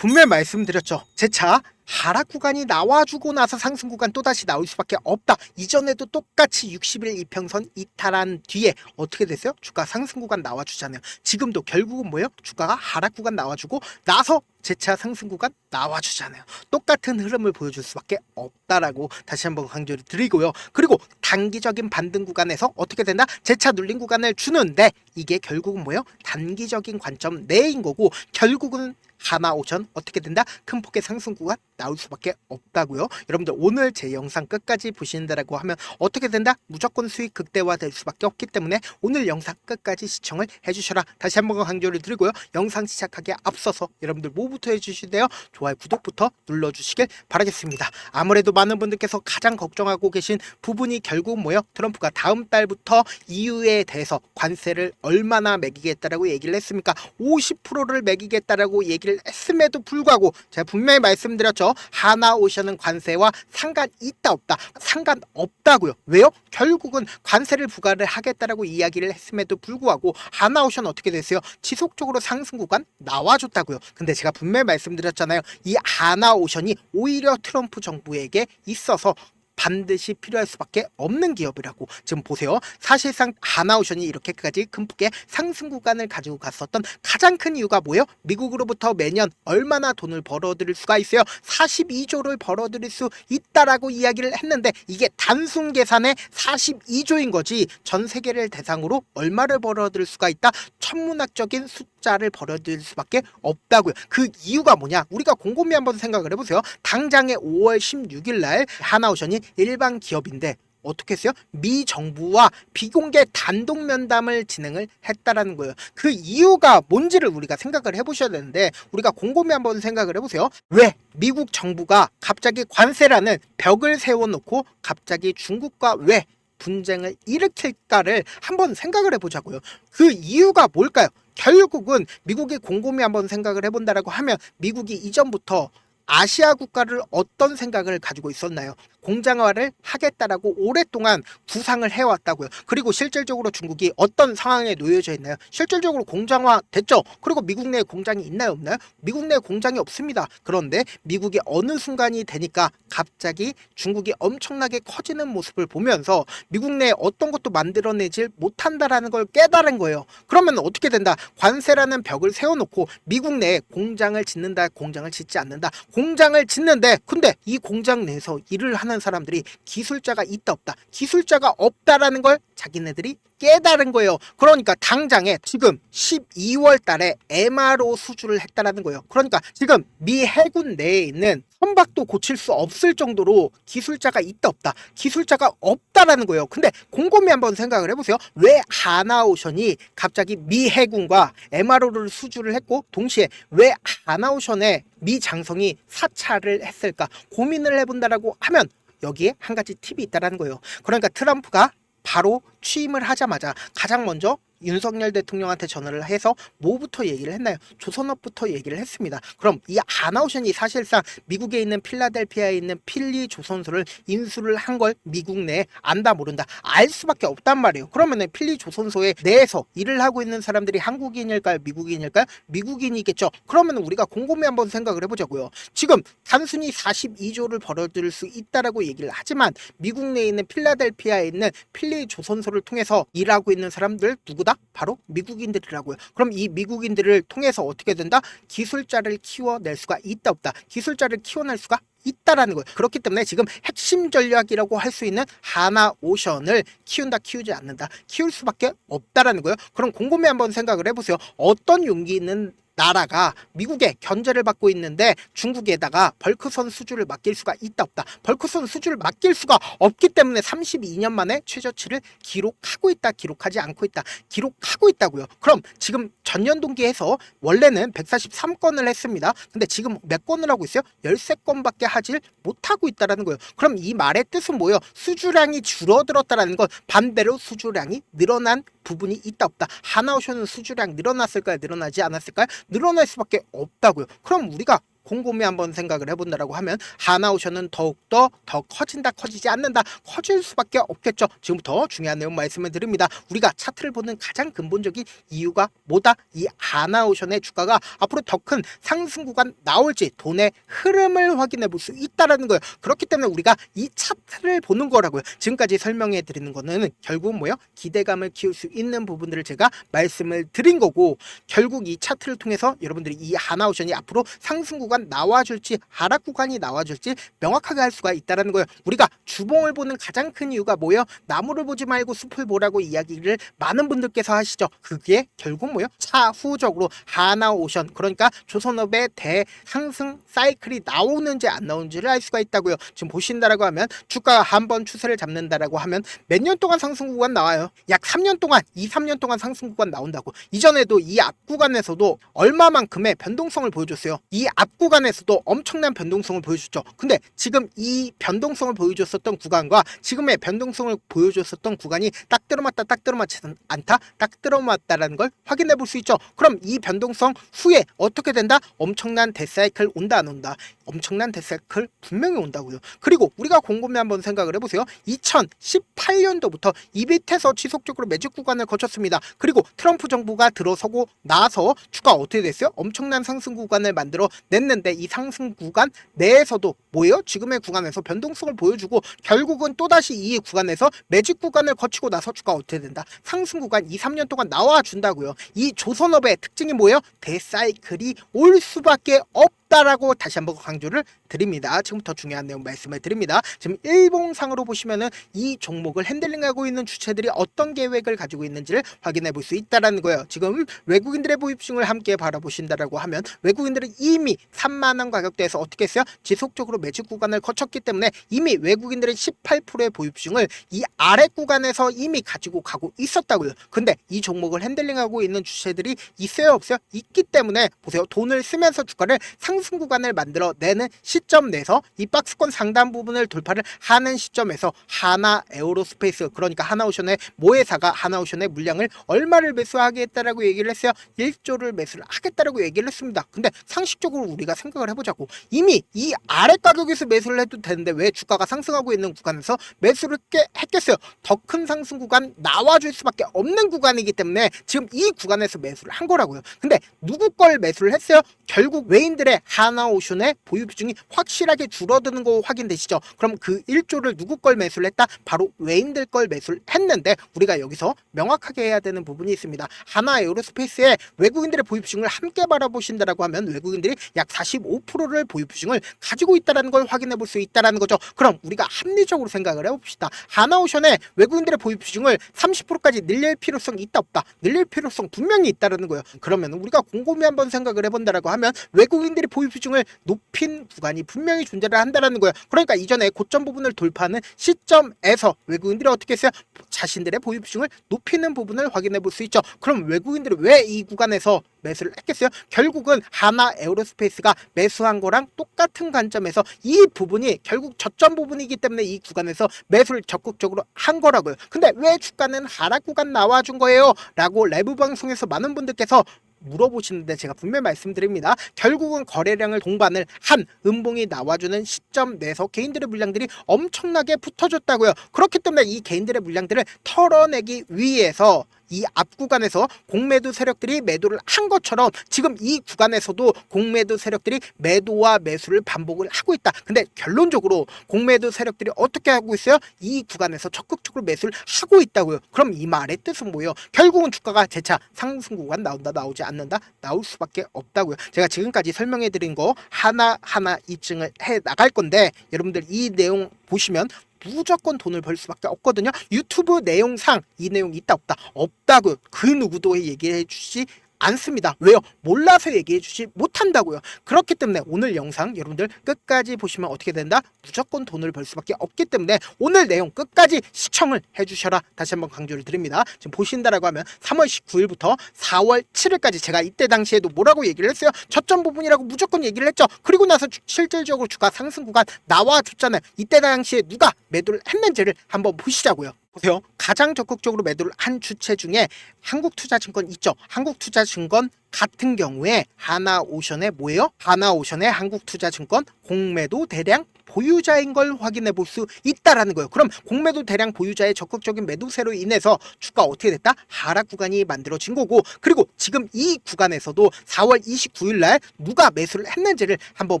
분명히 말씀드렸죠. 제 차 하락 구간이 나와주고 나서 상승 구간 또다시 나올 수밖에 없다. 이전에도 똑같이 60일 이평선 이탈한 뒤에 어떻게 됐어요? 주가 상승 구간 나와주잖아요. 지금도 결국은 뭐예요? 주가가 하락 구간 나와주고 나서 제 차 상승 구간 나와주잖아요. 똑같은 흐름을 보여줄 수밖에 없다라고 다시 한번 강조를 드리고요. 그리고 단기적인 반등 구간에서 어떻게 된다? 제 차 눌린 구간을 주는데 이게 결국은 뭐예요? 단기적인 관점 내인 거고 결국은 하나오션 어떻게 된다? 큰 폭의 상승 구간 나올 수밖에 없다고요. 여러분들 오늘 제 영상 끝까지 보신다라고 하면 어떻게 된다? 무조건 수익 극대화 될 수밖에 없기 때문에 오늘 영상 끝까지 시청을 해주셔라. 다시 한번 강조를 드리고요. 영상 시작하기에 앞서서 여러분들 뭐부터 해주시대요? 좋아요, 구독부터 눌러주시길 바라겠습니다. 아무래도 많은 분들께서 가장 걱정하고 계신 부분이 결국 뭐예요? 트럼프가 다음 달부터 EU에 대해서 관세를 얼마나 매기겠다라고 얘기를 했습니까? 50%를 매기겠다라고 얘기를 했음에도 불구하고 제가 분명히 말씀드렸죠. 하나오션은 관세와 상관 있다 없다? 상관없다고요. 왜요? 결국은 관세를 부과를 하겠다라고 이야기를 했음에도 불구하고 하나오션 어떻게 됐어요? 지속적으로 상승 구간 나와줬다고요. 근데 제가 분명히 말씀드렸잖아요. 이 하나오션이 오히려 트럼프 정부에게 있어서 반드시 필요할 수밖에 없는 기업이라고. 지금 보세요. 사실상 하나오션이 이렇게까지 큰 폭의 상승 구간을 가지고 갔었던 가장 큰 이유가 뭐예요? 미국으로부터 매년 얼마나 돈을 벌어들일 수가 있어요? 42조를 벌어들일 수 있다라고 이야기를 했는데 이게 단순 계산에 42조인 거지 전 세계를 대상으로 얼마를 벌어들일 수가 있다? 천문학적인 숫자를 벌어들일 수밖에 없다고요. 그 이유가 뭐냐? 우리가 곰곰이 한번 생각을 해보세요. 당장에 5월 16일 날 하나오션이 일반 기업인데 어떻게 했어요? 미 정부와 비공개 단독 면담을 진행을 했다라는 거예요. 그 이유가 뭔지를 우리가 생각을 해보셔야 되는데 우리가 곰곰이 한번 생각을 해보세요. 왜 미국 정부가 갑자기 관세라는 벽을 세워놓고 갑자기 중국과 왜 분쟁을 일으킬까를 한번 생각을 해보자고요. 그 이유가 뭘까요? 결국은 미국이 곰곰이 한번 생각을 해본다라고 하면 미국이 이전부터 아시아 국가를 어떤 생각을 가지고 있었나요? 공장화를 하겠다라고 오랫동안 구상을 해왔다고요. 그리고 실질적으로 중국이 어떤 상황에 놓여져 있나요? 실질적으로 공장화 됐죠. 그리고 미국 내에 공장이 있나요, 없나요? 미국 내에 공장이 없습니다. 그런데 미국이 어느 순간이 되니까 갑자기 중국이 엄청나게 커지는 모습을 보면서 미국 내에 어떤 것도 만들어내질 못한다라는 걸 깨달은 거예요. 그러면 어떻게 된다? 관세라는 벽을 세워놓고 미국 내에 공장을 짓는다, 공장을 짓지 않는다. 공장을 짓는데 근데 이 공장 내에서 일을 하는 사람들이 기술자가 있다 없다? 기술자가 없다라는 걸 자기네들이 깨달은 거예요. 그러니까 당장에 지금 12월 달에 MRO 수주를 했다라는 거예요. 그러니까 지금 미 해군 내에 있는 선박도 고칠 수 없을 정도로 기술자가 있다 없다? 기술자가 없다라는 거예요. 근데 곰곰이 한번 생각을 해보세요. 왜 하나오션이 갑자기 미 해군과 MRO를 수주를 했고 동시에 왜 하나오션에 미 장성이 사찰을 했을까 고민을 해본다라고 하면 여기에 한 가지 팁이 있다라는 거예요. 그러니까 트럼프가 바로 취임을 하자마자 가장 먼저 윤석열 대통령한테 전화를 해서 뭐부터 얘기를 했나요? 조선업부터 얘기를 했습니다. 그럼 이 하나오션이 사실상 미국에 있는 필라델피아에 있는 필리 조선소를 인수를 한 걸 미국 내에 안다 모른다 알 수밖에 없단 말이에요. 그러면은 필리 조선소에 내에서 일을 하고 있는 사람들이 한국인일까요? 미국인일까요? 미국인이겠죠. 그러면 우리가 곰곰이 한번 생각을 해보자고요. 지금 단순히 42조를 벌어들일 수 있다라고 얘기를 하지만 미국 내에 있는 필라델피아에 있는 필리 조선소를 통해서 일하고 있는 사람들 누구다? 바로 미국인들이라고요. 그럼 이 미국인들을 통해서 어떻게 된다? 기술자를 키워낼 수가 있다 없다? 기술자를 키워낼 수가 있다라는 거예요. 그렇기 때문에 지금 핵심 전략이라고 할 수 있는 하나오션을 키운다 키우지 않는다 키울 수밖에 없다라는 거예요. 그럼 곰곰이 한번 생각을 해보세요. 어떤 용기 있는 나라가 미국에 견제를 받고 있는데 중국에다가 벌크선 수주를 맡길 수가 있다 없다? 벌크선 수주를 맡길 수가 없기 때문에 32년 만에 최저치를 기록하고 있다 기록하지 않고 있다 기록하고 있다고요. 그럼 지금 전년 동기에서 원래는 143건을 했습니다. 근데 지금 몇 건을 하고 있어요? 13건밖에 하질 못하고 있다는 거예요. 그럼 이 말의 뜻은 뭐예요? 수주량이 줄어들었다는 건 반대로 수주량이 늘어난 부분이 있다 없다? 하나오션은 수주량 늘어났을까요? 늘어나지 않았을까요? 늘어날 수밖에 없다고요. 그럼 우리가 곰곰이 한번 생각을 해본다라고 하면 하나오션은 더욱더 더 커진다, 커지지 않는다, 커질 수밖에 없겠죠. 지금부터 중요한 내용 말씀을 드립니다. 우리가 차트를 보는 가장 근본적인 이유가 뭐다? 이 하나오션의 주가가 앞으로 더 큰 상승 구간 나올지 돈의 흐름을 확인해 볼 수 있다라는 거예요. 그렇기 때문에 우리가 이 차트를 보는 거라고요. 지금까지 설명해 드리는 거는 결국 뭐예요? 기대감을 키울 수 있는 부분들을 제가 말씀을 드린 거고, 결국 이 차트를 통해서 여러분들이 이 하나오션이 앞으로 상승 구간 나와줄지 하락 구간이 나와줄지 명확하게 할 수가 있다라는 거예요. 우리가 주봉을 보는 가장 큰 이유가 뭐예요? 나무를 보지 말고 숲을 보라고 이야기를 많은 분들께서 하시죠. 그게 결국 뭐예요? 차후적으로 하나오션, 그러니까 조선업의 대상승 사이클이 나오는지 안 나오는지를 알 수가 있다고요. 지금 보신다라고 하면 주가가 한번 추세를 잡는다라고 하면 몇 년 동안 상승 구간 나와요. 약 3년 동안, 2, 3년 동안 상승 구간 나온다고. 이전에도 이 앞 구간에서도 얼마만큼의 변동성을 보여줬어요. 이 앞 구간에서도 엄청난 변동성을 보여줬죠. 근데 지금 이 변동성을 보여줬었던 구간과 지금의 변동성을 보여줬었던 구간이 딱 들어맞다, 딱 들어맞지 않다, 딱 들어맞다라는 걸 확인해 볼 수 있죠. 그럼 이 변동성 후에 어떻게 된다? 엄청난 데사이클 온다, 안 온다? 엄청난 데사이클 분명히 온다고요. 그리고 우리가 곰곰이 한번 생각을 해보세요. 2018년도부터 이 밑에서 지속적으로 매직 구간을 거쳤습니다. 그리고 트럼프 정부가 들어서고 나서 주가 어떻게 됐어요? 엄청난 상승 구간을 만들어 냈는데, 이 상승 구간 내에서도 뭐예요? 지금의 구간에서 변동성을 보여주고 결국은 또다시 이 구간에서 매직 구간을 거치고 나서 주가 어떻게 된다? 상승 구간 2, 3년 동안 나와준다고요. 이 조선업의 특징이 뭐예요? 데사이클이 올 수밖에 없다라고 다시 한번 강조를 드립니다. 지금부터 중요한 내용 말씀을 드립니다. 지금 일봉상으로 보시면은 이 종목을 핸들링하고 있는 주체들이 어떤 계획을 가지고 있는지를 확인해 볼 수 있다라는 거예요. 지금 외국인들의 보입층을 함께 바라보신다라고 하면 외국인들은 이미 3만원 가격대에서 어떻게 했어요? 지속적으로 매직 구간을 거쳤기 때문에 이미 외국인들의 18%의 보입층을 이 아래 구간에서 이미 가지고 가고 있었다고요. 근데 이 종목을 핸들링하고 있는 주체들이 있어요, 없어요? 있기 때문에 보세요. 돈을 쓰면서 주가를 상승 구간을 만들어 내는 시점 내에서 이 박스권 상단 부분을 돌파를 하는 시점에서 하나 에어로스페이스, 그러니까 하나오션의 모회사가 하나오션의 물량을 얼마를 매수하겠다라고 얘기를 했어요? 1조를 매수를 하겠다라고 얘기를 했습니다. 근데 상식적으로 우리가 생각을 해보자고. 이미 이 아래 가격에서 매수를 해도 되는데 왜 주가가 상승하고 있는 구간에서 매수를 했겠어요? 더 큰 상승 구간 나와줄 수밖에 없는 구간이기 때문에 지금 이 구간에서 매수를 한 거라고요. 근데 누구 걸 매수를 했어요? 결국 외인들의 하나오션의 보유 비중이 확실하게 줄어드는 거 확인되시죠? 그럼 그 1조를 누구 걸 매수를 했다? 바로 외인들 걸 매수를 했는데, 우리가 여기서 명확하게 해야 되는 부분이 있습니다. 하나 에어로스페이스의 외국인들의 보유 비중을 함께 바라보신다라고 하면 외국인들이 약 45%를 보유 비중을 가지고 있다는 걸 확인해 볼 수 있다는 거죠. 그럼 우리가 합리적으로 생각을 해봅시다. 하나오션의 외국인들의 보유 비중을 30%까지 늘릴 필요성이 있다, 없다? 늘릴 필요성 분명히 있다는 거예요. 그러면 우리가 곰곰이 한번 생각을 해본다라고 하면 외국인들의 보유 비중을 높인 구간이 분명히 존재를 한다는 거예요. 그러니까 이전에 고점 부분을 돌파하는 시점에서 외국인들이 어떻게 했어요? 자신들의 보유 비중을 높이는 부분을 확인해 볼 수 있죠. 그럼 외국인들이 왜 이 구간에서 매수를 했겠어요? 결국은 하나 에어로스페이스가 매수한 거랑 똑같은 관점에서 이 부분이 결국 저점 부분이기 때문에 이 구간에서 매수를 적극적으로 한 거라고요. 근데 왜 주가는 하락 구간 나와준 거예요? 라고 라이브 방송에서 많은 분들께서 물어보시는데 제가 분명히 말씀드립니다. 결국은 거래량을 동반을 한 음봉이 나와주는 시점 내에서 개인들의 물량들이 엄청나게 붙어졌다고요. 그렇기 때문에 이 개인들의 물량들을 털어내기 위해서 이 앞 구간에서 공매도 세력들이 매도를 한 것처럼 지금 이 구간에서도 공매도 세력들이 매도와 매수를 반복을 하고 있다. 근데 결론적으로 공매도 세력들이 어떻게 하고 있어요? 이 구간에서 적극적으로 매수를 하고 있다고요. 그럼 이 말의 뜻은 뭐예요? 결국은 주가가 재차 상승 구간 나온다, 나오지 않는다? 나올 수밖에 없다고요. 제가 지금까지 설명해 드린 거 하나하나 입증을 해 나갈 건데, 여러분들 이 내용 보시면 무조건 돈을 벌 수밖에 없거든요. 유튜브 내용상 이 내용 있다, 없다? 없다고 그 누구도 얘기해 주시 않습니다. 왜요? 몰라서 얘기해 주지 못한다고요. 그렇기 때문에 오늘 영상 여러분들 끝까지 보시면 어떻게 된다? 무조건 돈을 벌 수밖에 없기 때문에 오늘 내용 끝까지 시청을 해주셔라. 다시 한번 강조를 드립니다. 지금 보신다라고 하면 3월 19일부터 4월 7일까지 제가 이때 당시에도 뭐라고 얘기를 했어요? 저점 부분이라고 무조건 얘기를 했죠. 그리고 나서 실질적으로 주가 상승 구간 나와줬잖아요. 이때 당시에 누가 매도를 했는지를 한번 보시자고요. 보세요. 가장 적극적으로 매도를 한 주체 중에 한국투자증권 있죠. 한국투자증권 같은 경우에 하나오션의 뭐예요? 하나오션의 한국투자증권 공매도 대량 보유자인 걸 확인해 볼 수 있다라는 거예요. 그럼 공매도 대량 보유자의 적극적인 매도세로 인해서 주가 어떻게 됐다? 하락 구간이 만들어진 거고, 그리고 지금 이 구간에서도 4월 29일 날 누가 매수를 했는지를 한번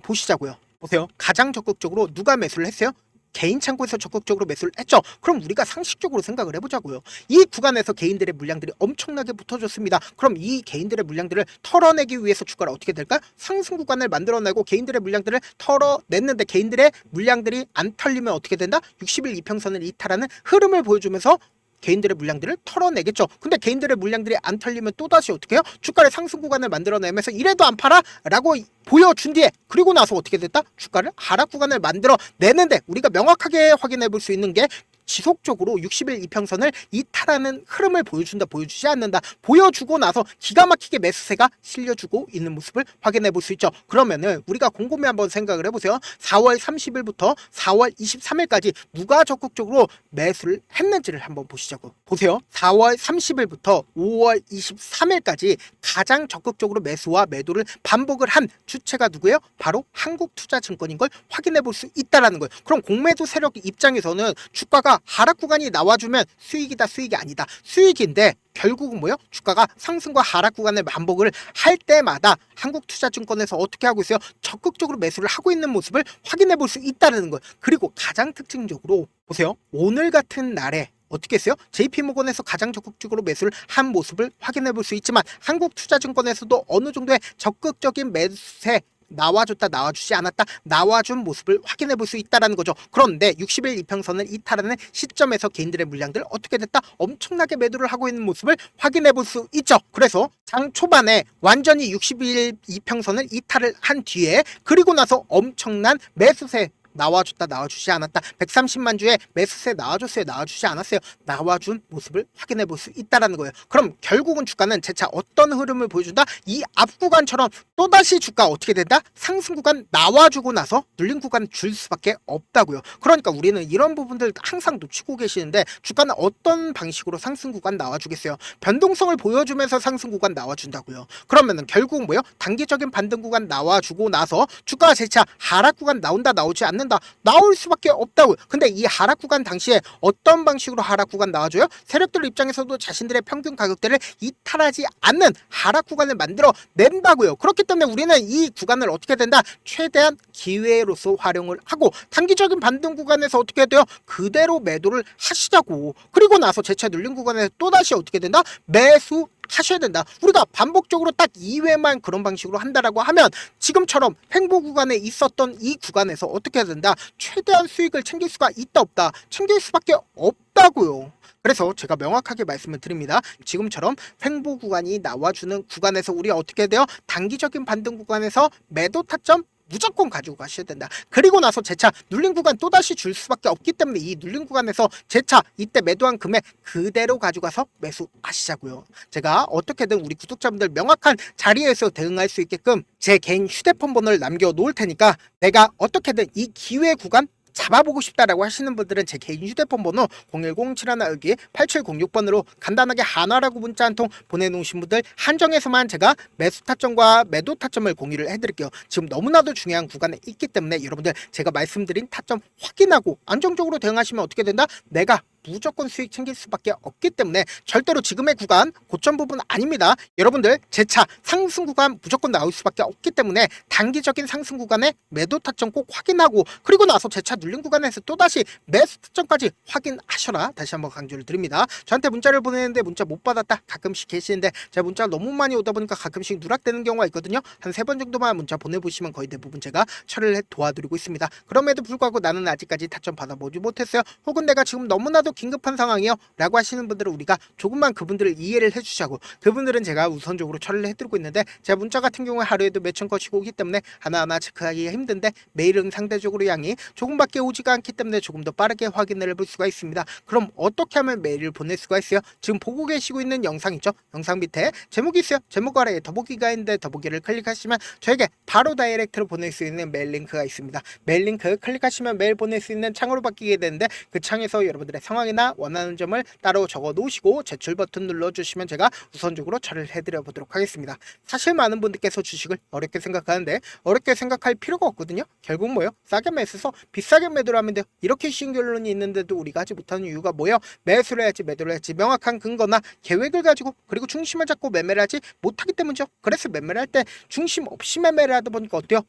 보시자고요. 보세요. 가장 적극적으로 누가 매수를 했어요? 개인 창고에서 적극적으로 매수를 했죠. 그럼 우리가 상식적으로 생각을 해보자고요. 이 구간에서 개인들의 물량들이 엄청나게 붙어줬습니다. 그럼 이 개인들의 물량들을 털어내기 위해서 주가를 어떻게 될까요? 상승 구간을 만들어내고 개인들의 물량들을 털어냈는데 개인들의 물량들이 안 털리면 어떻게 된다? 60일 이평선을 이탈하는 흐름을 보여주면서 개인들의 물량들을 털어내겠죠. 근데 개인들의 물량들이 안 털리면 또다시 어떻게 해요? 주가를 상승 구간을 만들어내면서 이래도 안 팔아? 라고 보여준 뒤에 그리고 나서 어떻게 됐다? 주가를 하락 구간을 만들어내는데 우리가 명확하게 확인해 볼 수 있는 게 지속적으로 60일 이평선을 이탈하는 흐름을 보여준다, 보여주지 않는다, 보여주고 나서 기가 막히게 매수세가 실려주고 있는 모습을 확인해 볼 수 있죠. 그러면은 우리가 곰곰이 한번 생각을 해보세요. 4월 30일부터 4월 23일까지 누가 적극적으로 매수를 했는지를 한번 보시자고. 보세요. 4월 30일부터 5월 23일까지 가장 적극적으로 매수와 매도를 반복을 한 주체가 누구예요? 바로 한국투자증권인 걸 확인해 볼 수 있다라는 거예요. 그럼 공매도 세력 입장에서는 주가가 하락 구간이 나와주면 수익이다, 수익이 아니다, 수익인데 결국은 뭐예요? 주가가 상승과 하락 구간을 반복을 할 때마다 한국투자증권에서 어떻게 하고 있어요? 적극적으로 매수를 하고 있는 모습을 확인해 볼 수 있다는 거예요. 그리고 가장 특징적으로 보세요. 오늘 같은 날에 어떻게 했어요? JP모건에서 가장 적극적으로 매수를 한 모습을 확인해 볼 수 있지만 한국투자증권에서도 어느 정도의 적극적인 매수세 나와줬다, 나와주지 않았다, 나와준 모습을 확인해 볼 수 있다는 거죠. 그런데 60일 이평선을 이탈하는 시점에서 개인들의 물량들 어떻게 됐다? 엄청나게 매도를 하고 있는 모습을 확인해 볼 수 있죠. 그래서 장 초반에 완전히 60일 이평선을 이탈을 한 뒤에 그리고 나서 엄청난 매수세 나와줬다, 나와주지 않았다, 130만 주에 매수세 나와줬어요, 나와주지 않았어요, 나와준 모습을 확인해 볼 수 있다는 거예요. 그럼 결국은 주가는 재차 어떤 흐름을 보여준다? 이 앞 구간처럼 또다시 주가 어떻게 된다? 상승 구간 나와주고 나서 눌린 구간 줄 수밖에 없다고요. 그러니까 우리는 이런 부분들 항상 놓치고 계시는데 주가는 어떤 방식으로 상승 구간 나와주겠어요? 변동성을 보여주면서 상승 구간 나와준다고요. 그러면은 결국 뭐요? 단기적인 반등 구간 나와주고 나서 주가가 재차 하락 구간 나온다, 나오지 않는다, 나올 수밖에 없다고요. 근데 이 하락 구간 당시에 어떤 방식으로 하락 구간 나와줘요? 세력들 입장에서도 자신들의 평균 가격대를 이탈하지 않는 하락 구간을 만들어 낸다고요. 그렇기 때문에 우리는 이 구간을 어떻게 된다? 최대한 기회로서 활용을 하고 단기적인 반등 구간에서 어떻게 돼요? 그대로 매도를 하시자고. 그리고 나서 재차 눌린 구간에서 또다시 어떻게 된다? 매수 하셔야 된다. 우리가 반복적으로 딱 2회만 그런 방식으로 한다라고 하면 지금처럼 횡보 구간에 있었던 이 구간에서 어떻게 해야 된다? 최대한 수익을 챙길 수가 있다, 없다? 챙길 수밖에 없다고요. 그래서 제가 명확하게 말씀을 드립니다. 지금처럼 횡보 구간이 나와주는 구간에서 우리가 어떻게 돼요? 단기적인 반등 구간에서 매도 타점 무조건 가지고 가셔야 된다. 그리고 나서 재차 눌린 구간 또다시 줄 수밖에 없기 때문에 이 눌린 구간에서 재차 이때 매도한 금액 그대로 가져가서 매수하시자고요. 제가 어떻게든 우리 구독자분들 명확한 자리에서 대응할 수 있게끔 제 개인 휴대폰 번호를 남겨 놓을 테니까 내가 어떻게든 이 기회 구간 잡아보고 싶다라고 하시는 분들은 제 개인 휴대폰 번호 010-7192-8706번으로 간단하게 한화라고 문자 한 통 보내놓으신 분들 한정해서만 제가 매수 타점과 매도 타점을 공유를 해드릴게요. 지금 너무나도 중요한 구간에 있기 때문에 여러분들 제가 말씀드린 타점 확인하고 안정적으로 대응하시면 어떻게 된다? 내가 무조건 수익 챙길 수밖에 없기 때문에 절대로 지금의 구간 고점 부분 아닙니다. 여러분들 재차 상승 구간 무조건 나올 수밖에 없기 때문에 단기적인 상승 구간에 매도 타점 꼭 확인하고 그리고 나서 재차 눌린 구간에서 또다시 매수 타점까지 확인하셔라. 다시 한번 강조를 드립니다. 저한테 문자를 보내는데 문자 못 받았다 가끔씩 계시는데 제가 문자가 너무 많이 오다 보니까 가끔씩 누락되는 경우가 있거든요. 한 3번 정도만 문자 보내보시면 거의 대부분 제가 처리를 해 도와드리고 있습니다. 그럼에도 불구하고 나는 아직까지 타점 받아보지 못했어요. 혹은 내가 지금 너무나도 긴급한 상황이요 라고 하시는 분들은 우리가 조금만 그분들을 이해를 해주자고. 그분들은 제가 우선적으로 처리를 해드리고 있는데 제가 문자 같은 경우에 하루에도 몇천 건씩 오기 때문에 하나하나 체크하기가 힘든데 메일은 상대적으로 양이 조금밖에 오지가 않기 때문에 조금 더 빠르게 확인을 해볼 수가 있습니다. 그럼 어떻게 하면 메일을 보낼 수가 있어요? 지금 보고 계시고 있는 영상 있죠? 영상 밑에 제목이 있어요. 제목 아래에 더보기가 있는데 더보기를 클릭하시면 저에게 바로 다이렉트로 보낼 수 있는 메일 링크가 있습니다. 메일 링크 클릭하시면 메일 보낼 수 있는 창으로 바뀌게 되는데 그 창에서 여러분들의 성함 상황이나 원하는 점을 따로 적어 놓으시고 제출 버튼 눌러주시면 제가 우선적으로 처리를 해드려 보도록 하겠습니다. 사실 많은 분들께서 주식을 어렵게 생각하는데 어렵게 생각할 필요가 없거든요. 결국 뭐예요? 싸게 매수해서 비싸게 매도를 하면 돼요. 이렇게 쉬운 결론이 있는데도 우리가 하지 못하는 이유가 뭐예요? 매수를 해야지 매도를 해야지 명확한 근거나 계획을 가지고 그리고 중심을 잡고 매매를 하지 못하기 때문이죠. 그래서 매매를 할 때 중심 없이 매매를 하다 보니까 어때요?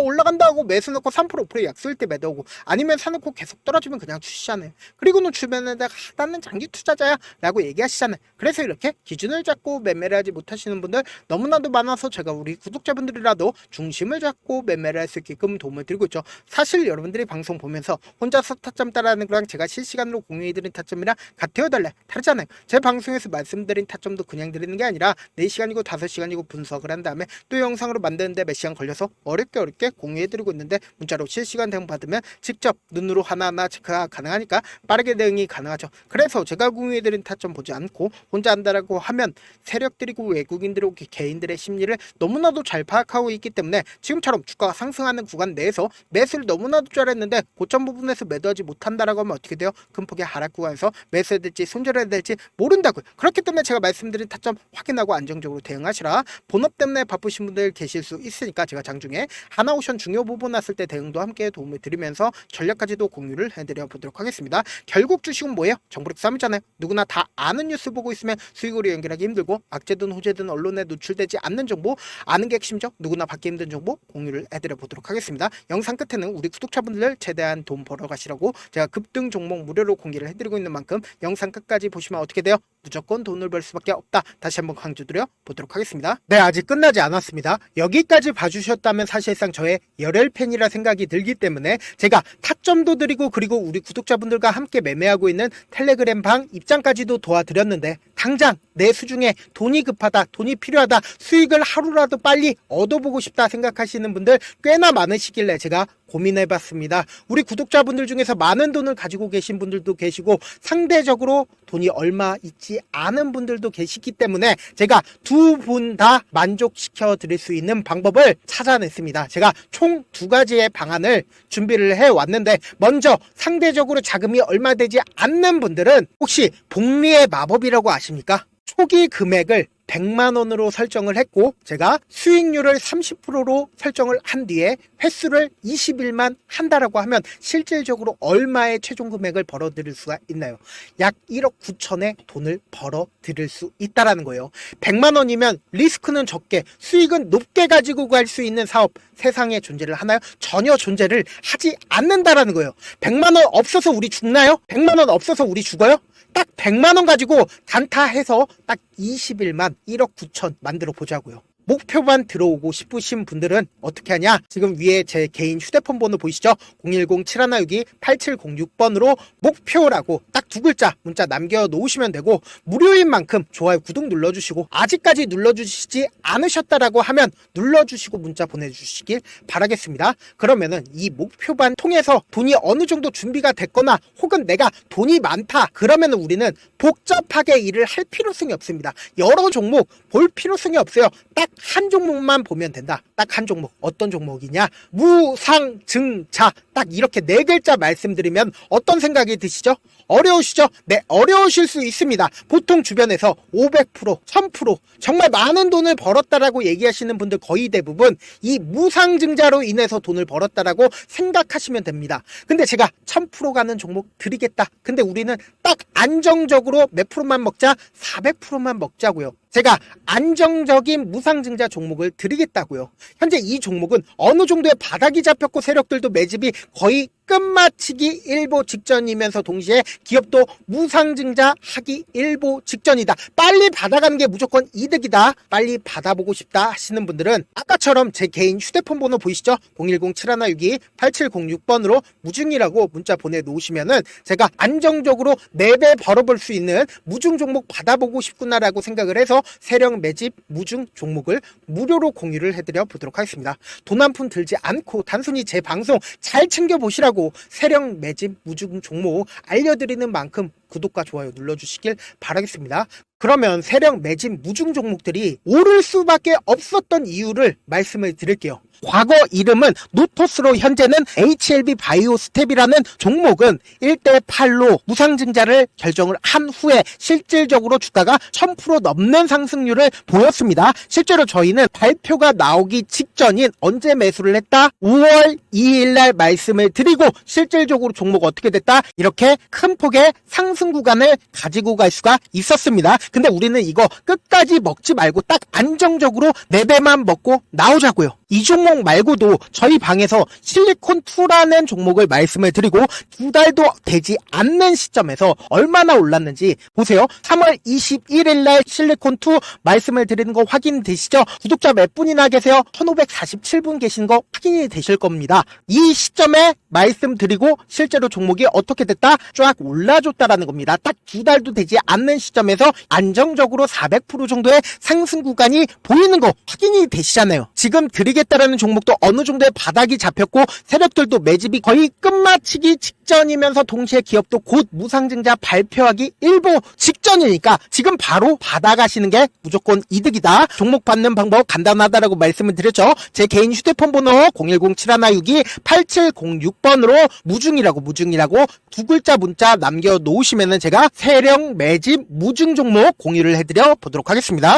올라간다 하고 매수 넣고 3% 5% 약수일 때 매도하고 아니면 사놓고 계속 떨어지면 그냥 주시잖아요. 그리고는 주변에다가 나는 장기 투자자야 라고 얘기하시잖아요. 그래서 이렇게 기준을 잡고 매매를 하지 못하시는 분들 너무나도 많아서 제가 우리 구독자분들이라도 중심을 잡고 매매를 할 수 있게끔 도움을 드리고 있죠. 사실 여러분들이 방송 보면서 혼자서 타점 따라하는 거랑 제가 실시간으로 공유해드린 타점이랑 같아요 달라요? 다르잖아요. 제 방송에서 말씀드린 타점도 그냥 드리는 게 아니라 4시간이고 5시간이고 분석을 한 다음에 또 영상으로 만드는데 몇 시간 걸려서 어렵게 공유해드리고 있는데 문자로 실시간 대응 받으면 직접 눈으로 하나하나 체크가 가능하니까 빠르게 대응이 가능하죠. 그래서 제가 공유해드린 타점 보지 않고 혼자 한다라고 하면 세력들이고 외국인들이고 개인들의 심리를 너무나도 잘 파악하고 있기 때문에 지금처럼 주가가 상승하는 구간 내에서 매수를 너무나도 잘했는데 고점 부분에서 매도하지 못한다라고 하면 어떻게 돼요? 큰 폭의 하락 구간에서 매수해야 될지 손절해야 될지 모른다고요. 그렇기 때문에 제가 말씀드린 타점 확인하고 안정적으로 대응하시라. 본업 때문에 바쁘신 분들 계실 수 있으니까 제가 장중에 하나오션 중요 부분 났을 때 대응도 함께 도움을 드리면서 전략까지도 공유를 해드려 보도록 하겠습니다. 결국 주식은 뭐예요? 정보력 싸움이잖아요. 누구나 다 아는 뉴스 보고 있으면 수익으로 연결하기 힘들고 악재든 호재든 언론에 노출되지 않는 정보 아는 게 핵심적 누구나 받기 힘든 정보 공유를 해드려 보도록 하겠습니다. 영상 끝에는 우리 구독자분들 최대한 돈 벌어 가시라고 제가 급등 종목 무료로 공개를 해드리고 있는 만큼 영상 끝까지 보시면 어떻게 돼요? 무조건 돈을 벌 수밖에 없다. 다시 한번 강조드려 보도록 하겠습니다. 네, 아직 끝나지 않았습니다. 여기까지 봐주셨다면 사실상 저의 열혈 팬이라 생각이 들기 때문에 제가 타점도 드리고 그리고 우리 구독자분들과 함께 매매하고 있는 텔레그램 방 입장까지도 도와드렸는데 당장 내 수중에 돈이 급하다, 돈이 필요하다, 수익을 하루라도 빨리 얻어보고 싶다 생각하시는 분들 꽤나 많으시길래 제가 고민해봤습니다. 우리 구독자분들 중에서 많은 돈을 가지고 계신 분들도 계시고 상대적으로 돈이 얼마 있지 않은 분들도 계시기 때문에 제가 두 분 다 만족시켜 드릴 수 있는 방법을 찾아냈습니다. 제가 총 2가지의 방안을 준비를 해왔는데 먼저 상대적으로 자금이 얼마 되지 않는 분들은 혹시 복리의 마법이라고 아십니까? 초기 금액을 100만원으로 설정을 했고 제가 수익률을 30%로 설정을 한 뒤에 횟수를 20일만 한다라고 하면 실질적으로 얼마의 최종 금액을 벌어들일 수가 있나요? 약 1억 9천의 돈을 벌어들일 수 있다라는 거예요. 100만원이면 리스크는 적게 수익은 높게 가지고 갈 수 있는 사업 세상에 존재를 하나요? 전혀 존재를 하지 않는다라는 거예요. 100만원 없어서 우리 죽나요? 100만원 없어서 우리 죽어요? 딱 100만원 가지고 단타해서 딱 20일만 1억 9천 만들어 보자고요. 목표만 들어오고 싶으신 분들은 어떻게 하냐? 지금 위에 제 개인 휴대폰 번호 보이시죠? 010-7162-8706번으로 목표라고 딱 2글자 문자 남겨놓으시면 되고 무료인 만큼 좋아요 구독 눌러주시고 아직까지 눌러주시지 않으셨다라고 하면 눌러주시고 문자 보내주시길 바라겠습니다. 그러면은 이 목표반 통해서 돈이 어느 정도 준비가 됐거나 혹은 내가 돈이 많다 그러면은 우리는 복잡하게 일을 할 필요성이 없습니다. 여러 종목 볼 필요성이 없어요. 딱 한 종목만 보면 된다. 딱 한 종목. 어떤 종목이냐? 무상증자. 딱 이렇게 4글자 말씀드리면 어떤 생각이 드시죠? 어려우시죠? 네, 어려우실 수 있습니다. 보통 주변에서 500%, 1000% 정말 많은 돈을 벌었다라고 얘기하시는 분들 거의 대부분 이 무상증자로 인해서 돈을 벌었다라고 생각하시면 됩니다. 근데 제가 1000% 가는 종목 드리겠다. 근데 우리는 딱 안정적으로 몇 프로만 먹자? 400%만 먹자고요. 제가 안정적인 무상증자 종목을 드리겠다고요. 현재 이 종목은 어느 정도의 바닥이 잡혔고 세력들도 매집이 거의 끝마치기 일보 직전이면서 동시에 기업도 무상증자 하기 일보 직전이다. 빨리 받아가는 게 무조건 이득이다. 빨리 받아보고 싶다 하시는 분들은 아까처럼 제 개인 휴대폰 번호 보이시죠? 010-7162-8706번으로 무중이라고 문자 보내놓으시면은 제가 안정적으로 4배 벌어볼 수 있는 무중 종목 받아보고 싶구나라고 생각을 해서 세력 매집 무중 종목을 무료로 공유를 해드려 보도록 하겠습니다. 돈 한 푼 들지 않고 단순히 제 방송 잘 챙겨보시라고 세력 매집 무중 종목 알려드리는 만큼 구독과 좋아요 눌러주시길 바라겠습니다. 그러면 세력 매집 무중 종목들이 오를 수밖에 없었던 이유를 말씀을 드릴게요. 과거 이름은 노토스로 현재는 HLB 바이오스텝이라는 종목은 1대8로 무상증자를 결정을 한 후에 실질적으로 주가가 1000% 넘는 상승률을 보였습니다. 실제로 저희는 발표가 나오기 직전인 언제 매수를 했다? 5월 2일 날 말씀을 드리고 실질적으로 종목 어떻게 됐다? 이렇게 큰 폭의 상승 구간을 가지고 갈 수가 있었습니다. 근데 우리는 이거 끝까지 먹지 말고 딱 안정적으로 4배만 먹고 나오자고요. 이 종목 말고도 저희 방에서 실리콘2라는 종목을 말씀을 드리고 2달도 되지 않는 시점에서 얼마나 올랐는지 보세요. 3월 21일 날 실리콘2 말씀을 드리는 거 확인되시죠? 구독자 몇 분이나 계세요? 1547분 계신 거 확인이 되실 겁니다. 이 시점에 말씀드리고 실제로 종목이 어떻게 됐다? 쫙 올라줬다라는 겁니다. 딱 2달도 되지 않는 시점에서 안정적으로 400% 정도의 상승 구간이 보이는 거 확인이 되시잖아요. 지금 드리겠다라는 종목도 어느 정도의 바닥이 잡혔고 세력들도 매집이 거의 끝마치기 직전이면서 동시에 기업도 곧 무상증자 발표하기 일보 직전이니까 지금 바로 받아가시는 게 무조건 이득이다. 종목 받는 방법 간단하다라고 말씀을 드렸죠. 제 개인 휴대폰 번호 010-7162-8706번으로 무중이라고 두 글자 문자 남겨놓으시면은 제가 세력 매집 무중 종목 공유를 해드려 보도록 하겠습니다.